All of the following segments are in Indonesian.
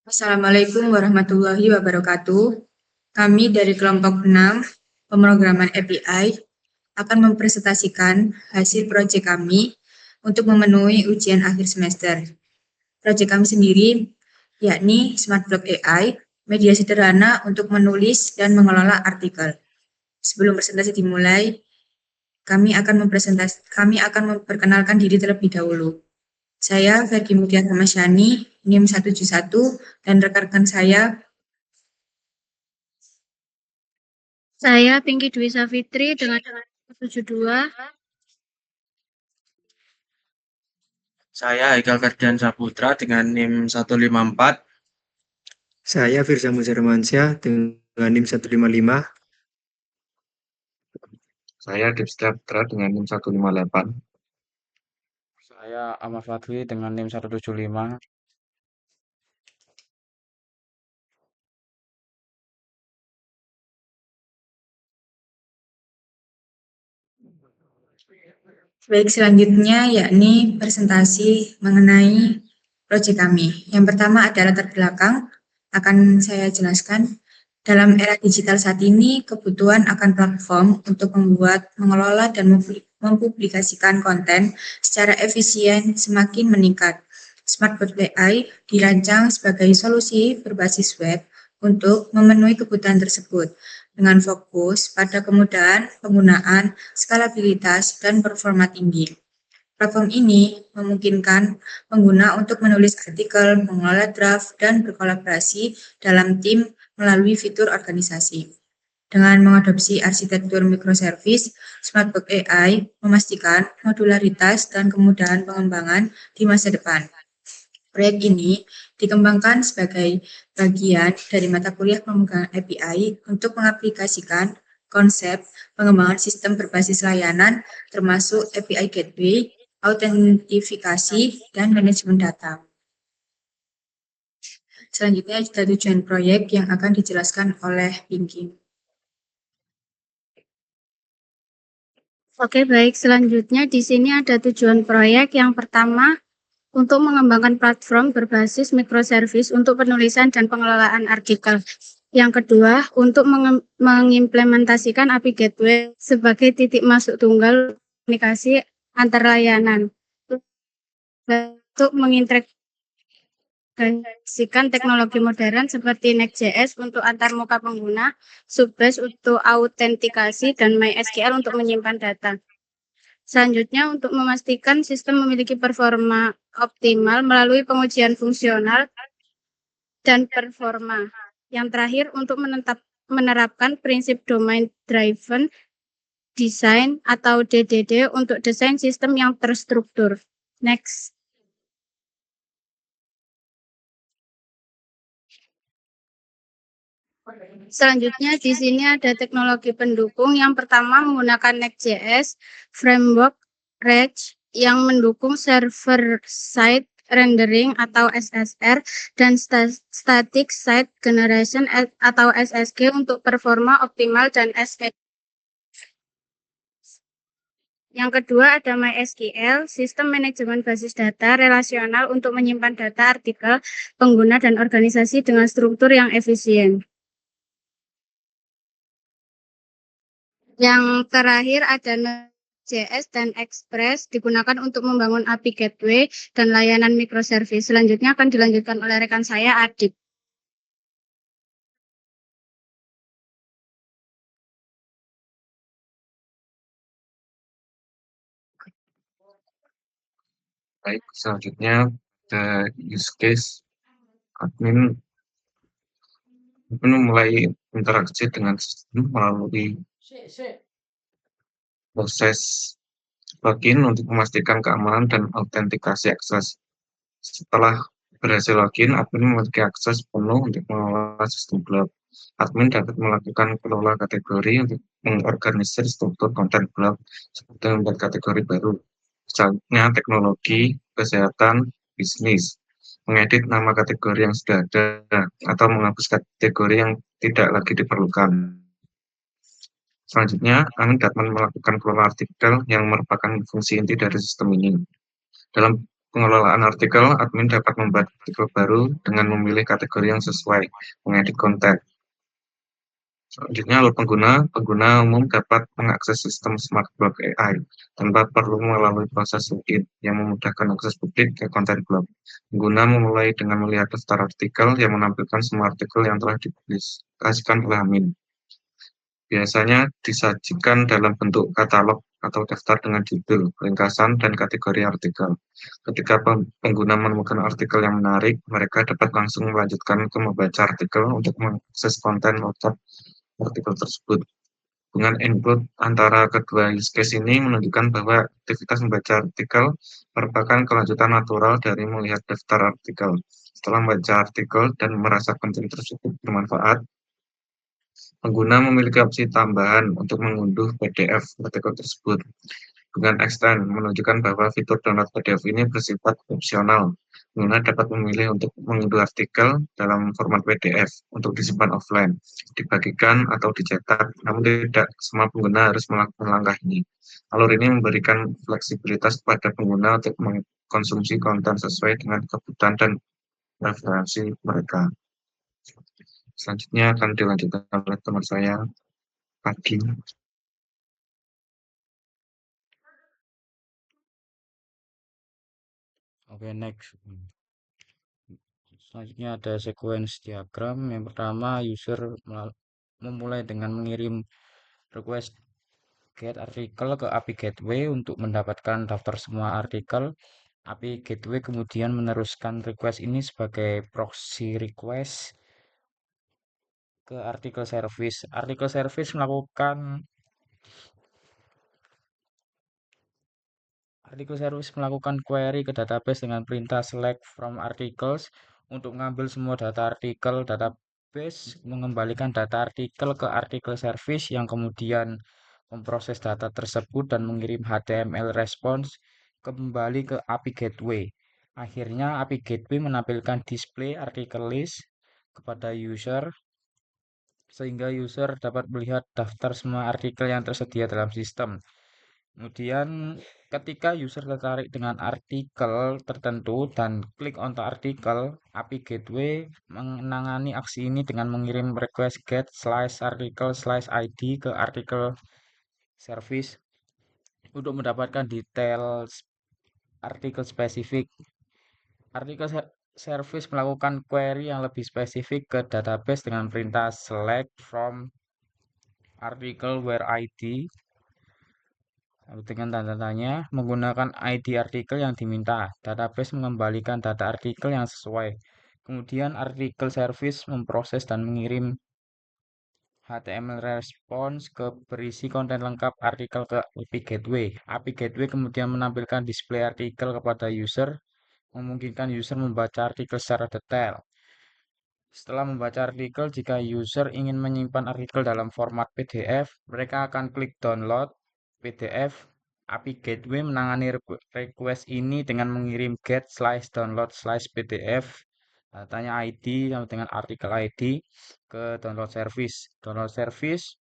Assalamualaikum warahmatullahi wabarakatuh. Kami dari kelompok 6 pemrograman API akan mempresentasikan hasil proyek kami untuk memenuhi ujian akhir semester. Proyek kami sendiri yakni Smart Blog AI, media sederhana untuk menulis dan mengelola artikel. Sebelum presentasi dimulai, kami akan memperkenalkan diri terlebih dahulu. Saya Ferdi Mutia Tamasyani, NIM 171, dan rekan-rekan saya. Saya Pinky Dwi Safitri dengan 72. Saya Haikal Ferdian Saputra dengan NIM 154. Saya Firza Muzarmansyah dengan NIM 155. Saya Dipstra Putra dengan NIM 158. Saya Ahmad Fadli dengan NIM 175. Baik, selanjutnya yakni presentasi mengenai proyek kami. Yang pertama adalah latar belakang, akan saya jelaskan. Dalam era digital saat ini, kebutuhan akan platform untuk membuat, mengelola, dan mempublikasikan konten secara efisien semakin meningkat. Smartboard AI dirancang sebagai solusi berbasis web untuk memenuhi kebutuhan tersebut, dengan fokus pada kemudahan penggunaan, skalabilitas, dan performa tinggi. Platform ini memungkinkan pengguna untuk menulis artikel, mengelola draft, dan berkolaborasi dalam tim melalui fitur organisasi. Dengan mengadopsi arsitektur microservice, Smartbox AI memastikan modularitas dan kemudahan pengembangan di masa depan. Proyek ini dikembangkan sebagai bagian dari mata kuliah pemrograman API untuk mengaplikasikan konsep pengembangan sistem berbasis layanan termasuk API Gateway, autentifikasi, dan manajemen data. Selanjutnya ada tujuan proyek yang akan dijelaskan oleh Pinky. Oke, baik. Selanjutnya di sini ada tujuan proyek. Yang pertama, untuk mengembangkan platform berbasis microservice untuk penulisan dan pengelolaan artikel. Yang kedua, untuk mengimplementasikan API Gateway sebagai titik masuk tunggal komunikasi antar layanan. Untuk mengintegrasikan teknologi modern seperti Next.js untuk antarmuka pengguna, Subbase untuk autentikasi, dan MySQL untuk menyimpan data. Selanjutnya, untuk memastikan sistem memiliki performa optimal melalui pengujian fungsional dan performa. Yang terakhir, untuk menerapkan prinsip Domain Driven Design atau DDD untuk desain sistem yang terstruktur. Next. Selanjutnya di sini ada teknologi pendukung. Yang pertama menggunakan Next.js Framework Rage yang mendukung server side rendering atau SSR dan static site generation atau SSG untuk performa optimal dan SSG. Yang kedua ada MySQL, sistem manajemen basis data relasional untuk menyimpan data artikel, pengguna, dan organisasi dengan struktur yang efisien. Yang terakhir ada Node.js dan Express digunakan untuk membangun API Gateway dan layanan microservice. Selanjutnya akan dilanjutkan oleh rekan saya, Adip. Baik, selanjutnya the use case admin mulai interaksi dengan sistem melalui proses login untuk memastikan keamanan dan autentikasi akses. Setelah berhasil login, admin memiliki akses penuh untuk mengelola sistem blog. Admin dapat melakukan kelola kategori untuk mengorganisir struktur konten blog seperti membuat kategori baru, misalnya teknologi, kesehatan, bisnis, mengedit nama kategori yang sudah ada, atau menghapus kategori yang tidak lagi diperlukan. Selanjutnya, admin dapat melakukan kelola artikel yang merupakan fungsi inti dari sistem ini. Dalam pengelolaan artikel, admin dapat membuat artikel baru dengan memilih kategori yang sesuai, mengedit konten. Selanjutnya, pengguna umum dapat mengakses sistem Smart Blog AI tanpa perlu melalui proses login yang memudahkan akses publik ke konten blog. Pengguna memulai dengan melihat daftar artikel yang menampilkan semua artikel yang telah dipublikasikan oleh admin. Biasanya disajikan dalam bentuk katalog atau daftar dengan judul, ringkasan, dan kategori artikel. Ketika pengguna menemukan artikel yang menarik, mereka dapat langsung melanjutkan ke membaca artikel untuk mengakses konten lengkap artikel tersebut. Hubungan input antara kedua use case ini menunjukkan bahwa aktivitas membaca artikel merupakan kelanjutan natural dari melihat daftar artikel. Setelah membaca artikel dan merasa konten tersebut bermanfaat, pengguna memiliki opsi tambahan untuk mengunduh PDF artikel tersebut. Dengan extend menunjukkan bahwa fitur download PDF ini bersifat opsional. Pengguna dapat memilih untuk mengunduh artikel dalam format PDF untuk disimpan offline, dibagikan atau dicetak, namun tidak semua pengguna harus melakukan langkah ini. Alur ini memberikan fleksibilitas kepada pengguna untuk mengkonsumsi konten sesuai dengan kebutuhan dan preferensi mereka. Selanjutnya akan dilanjutkan oleh teman saya, Pagi. Oke, next. Selanjutnya ada sequence diagram. Yang pertama, user memulai dengan mengirim request get artikel ke API Gateway untuk mendapatkan daftar semua artikel. API Gateway kemudian meneruskan request ini sebagai proxy request ke artikel service. Artikel service melakukan query ke database dengan perintah select from articles untuk mengambil semua data artikel. Database mengembalikan data artikel ke artikel service yang kemudian memproses data tersebut dan mengirim HTML response kembali ke API Gateway. Akhirnya API Gateway menampilkan display artikel list kepada user sehingga user dapat melihat daftar semua artikel yang tersedia dalam sistem. Kemudian ketika user tertarik dengan artikel tertentu dan klik onto artikel, API Gateway menangani aksi ini dengan mengirim request get /article/id ke artikel service untuk mendapatkan detail artikel spesifik. Artikel service melakukan query yang lebih spesifik ke database dengan perintah select from article where ID dengan tanda tanya menggunakan ID artikel yang diminta. Database mengembalikan data artikel yang sesuai. Kemudian artikel service memproses dan mengirim HTML response ke berisi konten lengkap artikel ke API Gateway. API Gateway kemudian menampilkan display artikel kepada user, memungkinkan user membaca artikel secara detail. Setelah membaca artikel, jika user ingin menyimpan artikel dalam format PDF, mereka akan klik download PDF. API Gateway menangani request ini dengan mengirim get/download/PDF tanya ID sama dengan artikel ID ke download service. Download service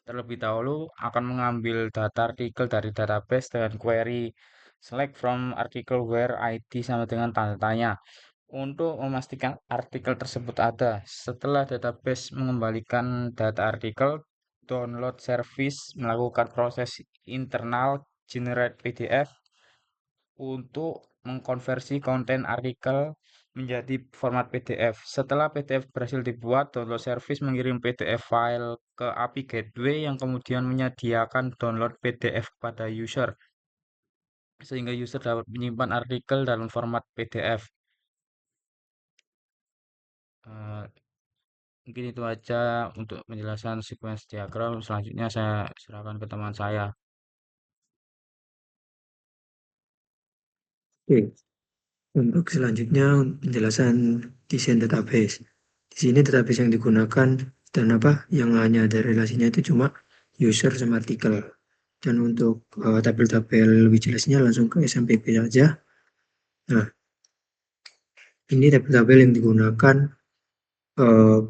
terlebih dahulu akan mengambil data artikel dari database dengan query select from article where ID sama dengan tanda tanya untuk memastikan artikel tersebut ada. Setelah database mengembalikan data artikel, download service melakukan proses internal generate PDF untuk mengkonversi konten artikel menjadi format PDF. Setelah PDF berhasil dibuat, download service mengirim PDF file ke API Gateway yang kemudian menyediakan download PDF pada user, sehingga user dapat menyimpan artikel dalam format PDF. Mungkin itu aja untuk penjelasan sequence diagram. Selanjutnya saya serahkan ke teman saya. Oke, untuk selanjutnya penjelasan desain database. Di sini database yang digunakan dan yang hanya ada relasinya itu cuma user sama artikel. Dan untuk tabel-tabel lebih jelasnya langsung ke SMPP saja. Nah, ini tabel-tabel yang digunakan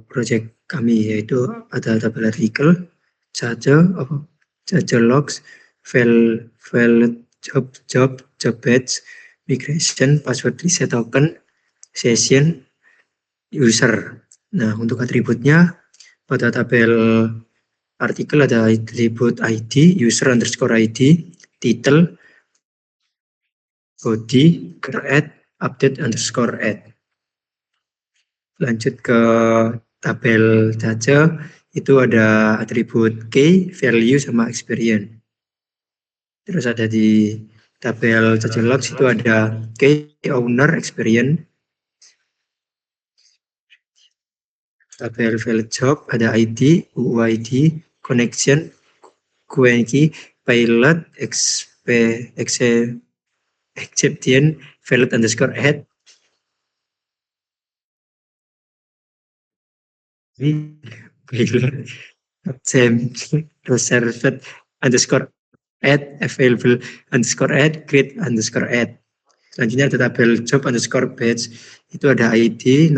project kami, yaitu ada tabel artikel, saja logs, file job batch, migration, password reset token, session, user. Nah, untuk atributnya pada tabel artikel ada atribut ID, user underscore ID, title, body, create, update underscore add. Lanjut ke tabel caca, itu ada atribut key, value, sama experience. Terus ada di tabel caca logs itu ada key, owner, experience. Tabel valid job ada ID, UUID, connection, QNQ, pilot, exception, valid underscore add. Pilot, reserved underscore add, available underscore add, create underscore add. Selanjutnya ada tabel job underscore batch, itu ada ID,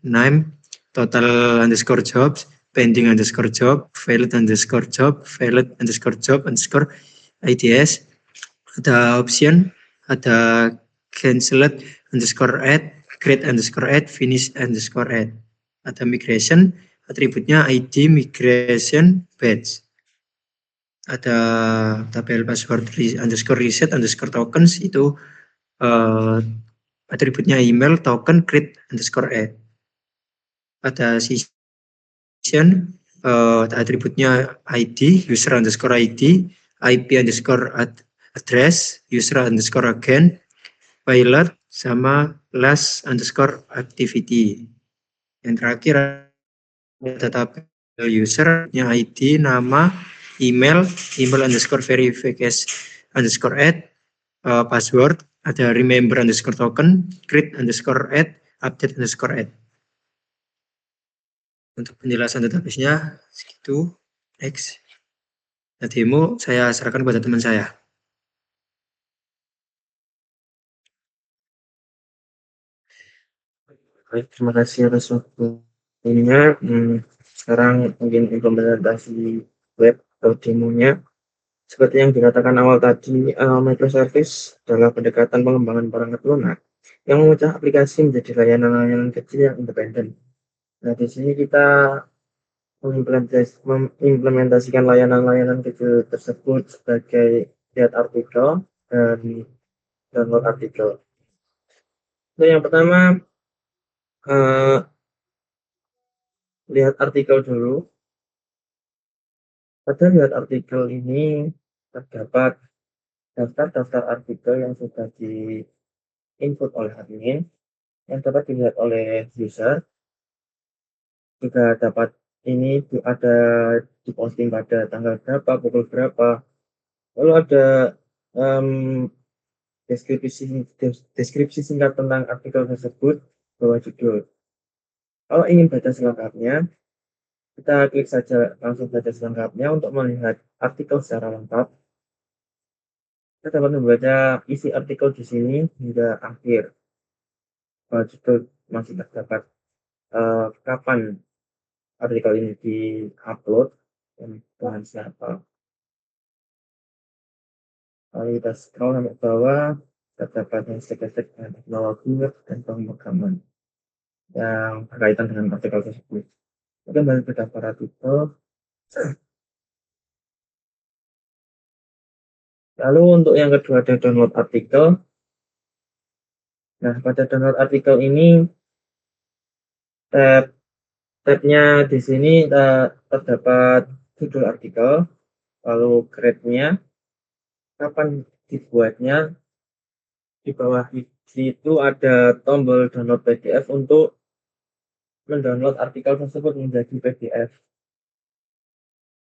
name, total underscore jobs, pending underscore job, valid underscore job, valid underscore job underscore IDS. Ada option, ada cancelled underscore add, create underscore add, finish underscore add. Ada migration, atributnya ID, migration, batch. Ada tabel password underscore reset underscore tokens, itu atributnya email, token, create underscore add. Ada session, atributnya ID, user underscore ID, IP underscore address, user underscore again, pilot, sama last underscore activity. Yang terakhir ada tabel usernya ID, nama, email underscore verification underscore add, password, ada remember underscore token, create underscore add, update underscore add. Untuk penjelasan database-nya segitu. Next. Nah, demo saya serahkan kepada teman saya. Baik, terima kasih atas waktunya. Sekarang mungkin implementasi web atau demonya. Seperti yang dikatakan awal tadi, microservice adalah pendekatan pengembangan perangkat lunak yang memecah aplikasi menjadi layanan-layanan kecil yang independen. Nah, di sini kita mengimplementasikan layanan-layanan kecil tersebut sebagai lihat artikel dan download artikel. Nah, yang pertama, lihat artikel dulu. Pada lihat artikel ini terdapat daftar-daftar artikel yang sudah di-input oleh admin, yang dapat dilihat oleh user. Juga dapat ini ada diposting pada tanggal berapa, pukul berapa. Lalu ada deskripsi singkat tentang artikel tersebut, bawah judul. Kalau ingin baca selengkapnya, kita klik saja langsung baca selengkapnya. Untuk melihat artikel secara lengkap, kita dapat membaca isi artikel di sini hingga akhir. Bawah judul masih terdapat kapan artikel ini di-upload dan dengan siapa. Lalu kita scroll sampai bawah, terdapat hashtag-hashtag dengan teknologi dan pemrograman yang berkaitan dengan artikel tersebut. Kembali ke daftar artikel. Lalu untuk yang kedua ada download artikel. Nah, pada download artikel ini tabnya di sini terdapat judul artikel, lalu grade-nya, kapan dibuatnya. Di bawah itu ada tombol download PDF untuk mendownload artikel tersebut menjadi PDF.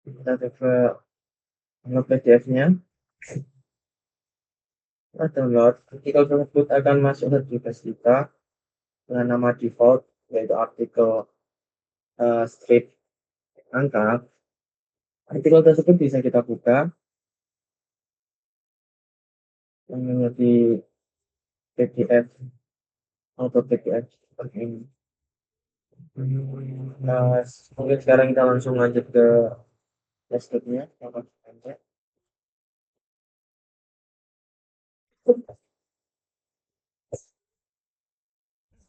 Kita coba download PDF-nya. Setelah download, artikel tersebut akan masuk ke database kita dengan nama default, yaitu artikel strip angka. Artikel tersebut bisa kita buka yang menjadi PDF atau PDF seperti ini. Nah, mungkin sekarang kita langsung lanjut ke desktop-nya.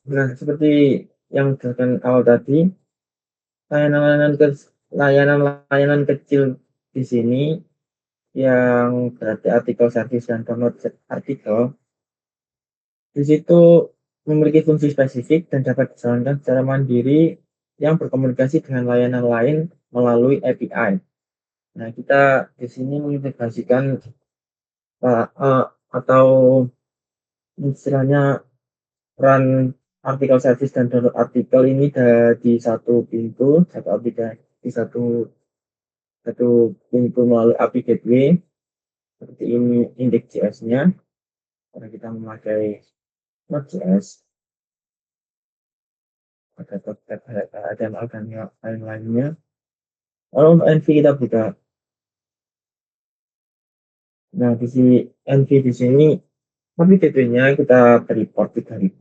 Nah, seperti yang dijelaskan awal tadi, layanan-layanan kecil di sini yang berarti artikel service dan download artikel, di situ memiliki fungsi spesifik dan dapat dijalankan secara mandiri yang berkomunikasi dengan layanan lain melalui API. Nah, kita di sini mengintegrasikan atau istilahnya run artikel service dan download artikel ini di satu pintu, satu aplikasi, satu pintu melalui API Gateway seperti ini index.js-nya. Karena kita memakai Node.js, ada tab HTML dan lain-lainnya. Lalu untuk NV kita buka. Nah, di sini NV di sini API Gateway-nya kita beri port 3000.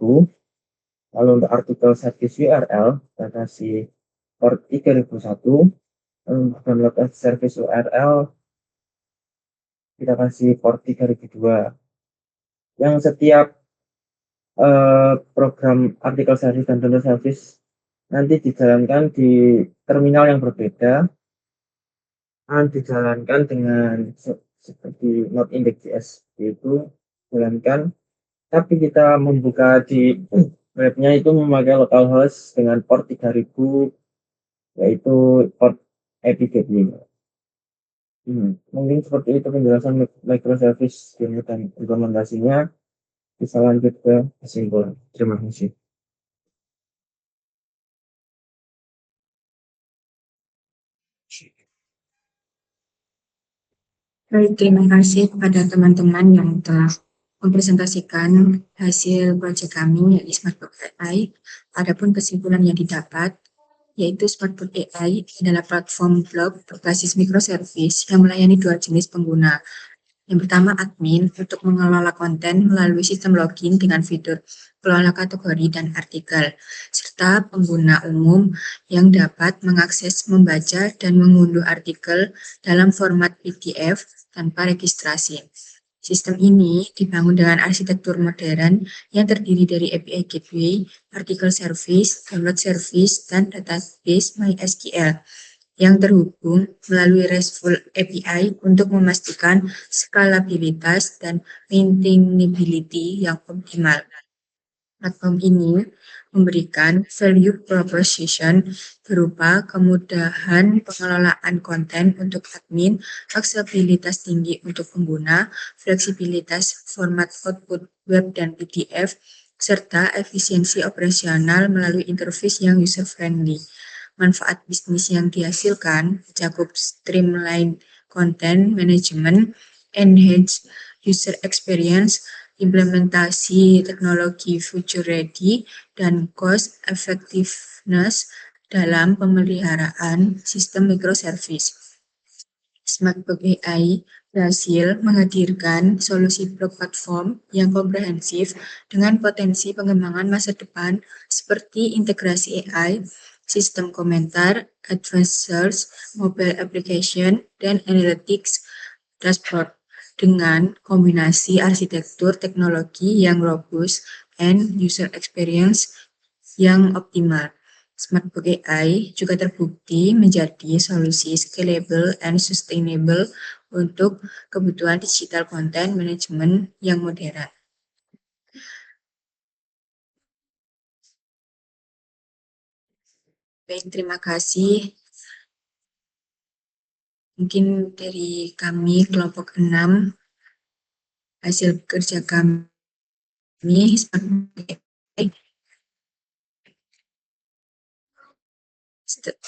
Lalu untuk artikel service URL kita kasih port 3001. Lalu untuk download service URL kita kasih port 3002. Yang setiap program artikel service dan download service nanti dijalankan di terminal yang berbeda, dan dijalankan dengan seperti Node index.js, yaitu jalankan, tapi kita membuka di webnya itu memakai localhost dengan port 3000, yaitu port API Gateway. Mungkin seperti itu penjelasan microservice dan implementasinya. Bisa lanjut ke kesimpulan. Terima kasih. Baik, terima kasih kepada teman-teman yang telah mempresentasikan hasil proyek kami, yaitu Smartbox AI. Adapun kesimpulan yang didapat, yaitu Smartbox AI adalah platform blog berbasis microservice yang melayani dua jenis pengguna. Yang pertama, admin untuk mengelola konten melalui sistem login dengan fitur kelola kategori dan artikel, serta pengguna umum yang dapat mengakses, membaca, dan mengunduh artikel dalam format PDF tanpa registrasi. Sistem ini dibangun dengan arsitektur modern yang terdiri dari API Gateway, Article Service, Download Service, dan database MySQL yang terhubung melalui RESTful API untuk memastikan skalabilitas dan maintainability yang optimal. Platform ini memberikan value proposition berupa kemudahan pengelolaan konten untuk admin, aksesibilitas tinggi untuk pengguna, fleksibilitas format output web dan PDF, serta efisiensi operasional melalui interface yang user-friendly. Manfaat bisnis yang dihasilkan mencakup streamline content management, enhance user experience, implementasi teknologi future ready, dan cost effectiveness dalam pemeliharaan sistem microservice. Smartbox AI berhasil menghadirkan solusi blog platform yang komprehensif dengan potensi pengembangan masa depan seperti integrasi AI, sistem komentar, advanced search, mobile application, dan analytics dashboard dengan kombinasi arsitektur teknologi yang robust and user experience yang optimal. Smartbox AI juga terbukti menjadi solusi scalable and sustainable untuk kebutuhan digital content management yang modern. Baik, terima kasih. Mungkin dari kami kelompok 6, hasil kerja kami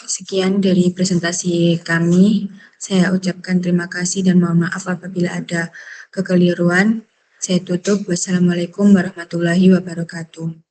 sekian dari presentasi kami. Saya ucapkan terima kasih dan mohon maaf apabila ada kekeliruan. Saya tutup. Wassalamualaikum warahmatullahi wabarakatuh.